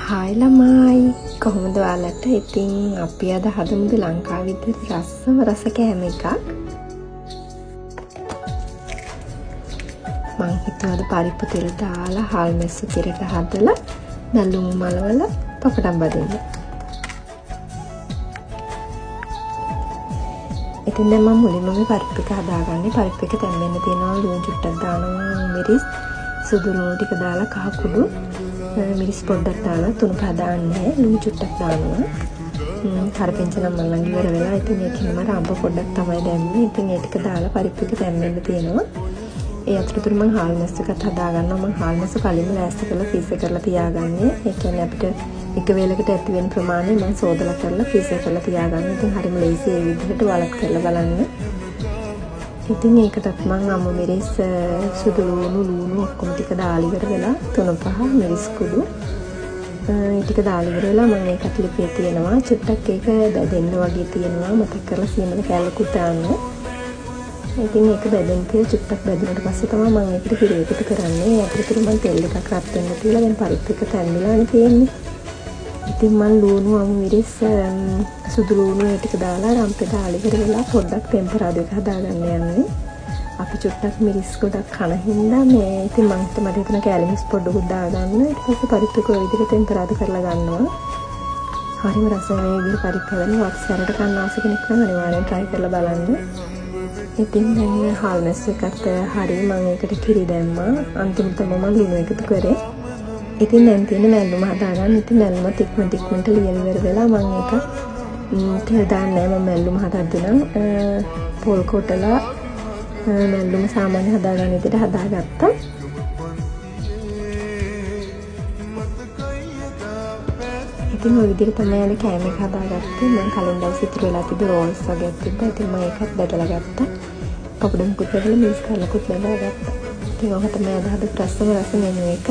Hi ළමයි කොහොමද ඔයාලට? ඉතින් අපි අද හදමුද ලංකාවේ විතර රසම රස කෑම එකක්. මං හිතුවද පරිප්පු තෙල් දාලා හාල් මැස්සු කිරට හදලා නැලුම් මලවල පපඩම් බදින්න. ඉතින් දැන් මම මුලින්ම මේ පරිප්පු එක හදාගන්නේ. පරිප්පු එක තැම්බෙන්න තියෙනවා, ලුණු චුට්ටක් දානවා, මිරිස්, සුදු ලුණු ටික දාලා කහ කුඩු මිරිස් පොඩ්ඩක් දාලා තුන පදාන්නේ, ලුණු චුට්ටක් දානවා. කරපිංචනම් මල්ලන් ඉවර වෙලා. ඉතින් ඒකෙන්ම රම්බ පොඩ්ඩක් තමයි දැම්මේ. ඉතින් ඒ ටික දාලා පරිප්පු එක තැම්බෙන්න තියෙනවා. ඒ අතරතුර මම හාල් මැස් එකත් හදා ගන්නවා. මම හාල් මැස් කලින්ම ලෑස්ති කරලා ෆ්‍රීසර් කරලා තියාගන්නේ. ඒ කියන්නේ අපිට එක වේලකට ඇති වෙන ප්‍රමාණය මම සෝදලා කරලා ෆ්‍රීසර් කරලා තියාගන්නවා. ඉතින් හරිම ලේසි ඒ විදිහට වලක් කරලා බලන්න. ඉතින් ඒකටත් මම අමු මිරිස්, සුදු ලුණු ඔක්කොම ටික දාලා ඉවර වෙලා 3-5 මිරිස් කුඩු ඒ ටික දාලා ඉවර වෙලා මම ඒකට ලිපේ තියෙනවා. චුට්ටක් ඒක බැදෙන්න වගේ තියෙනවා. මතක කරලා සීමල කැල්ලකුත් දාන්න. ඉතින් ඒක බැදෙන්න කියලා චුට්ටක් බැදුනට පස්සේ තමයි මම ඒකට කිරි එකතු කරන්නේ. ඒකට මම තෙල් එකක් රත් වෙන්න තියලා දැන් පරිප්පු එක තැම්බිලානේ තියෙන්නේ. ඉතින් මම ලුණු අමු මිරිස් සුදු ලුණු ඒ ටික දාලා රම්පේ දාලා ඉවර වෙලා පොඩ්ඩක් ටෙම්පරාදු එක හදාගන්න යන්නේ. අපි චුට්ටක් මිරිස් ගොඩක් කන හින්දා මේ ඉතින් මම හිතන කෑලි මිරිස් පොඩ්ඩක් දාගන්න. ඊට පස්සේ පරිප්පු එක ඔය විදිහට ටෙම්පරාදු කරලා ගන්නවා. හරිම රසයි මේ විදිහට පරිප්පු වලින් වක්සරට කන්න ආස කෙනෙක් නම් අනිවාර්යෙන් try කරලා බලන්න. ඉතින් දැන් හාල් මැස් එකට හරි මම ඒකට කිරි දැම්මා. අන්තිමට මම ලුණු එකතු කරේ. ඉතින් දැන් තියෙන මැල්ලුම හදාගන්න. ඉතින් මැල්ලුමත් ඉක්මනට ලියලා ඉවර වෙලා මම ඒක තෙල් දාන්නේ නැහැ. මම මැල්ලුම හදද්දී නම් පොල් කොටලා මැල්ලුම සාමාන්‍ය හදාගන්න විදිහට හදාගත්තා. ඉතින් ඔය විදිහට තමයි අද කෑම එක හදාගත්තේ. මම කලින් දවස් ඉතුරු වෙලා තිබ්බ රෝල්ස් වගේක් තිබ්බා. ඉතින් මම ඒකත් බෙදලා ගත්තා. පපඩම්කුත් බෙදලා මිරිස් කරලකුත් බෙදලා ගත්තා. ඉතින් ඔක තමයි අද හදපු රසම රස මෙනු එක.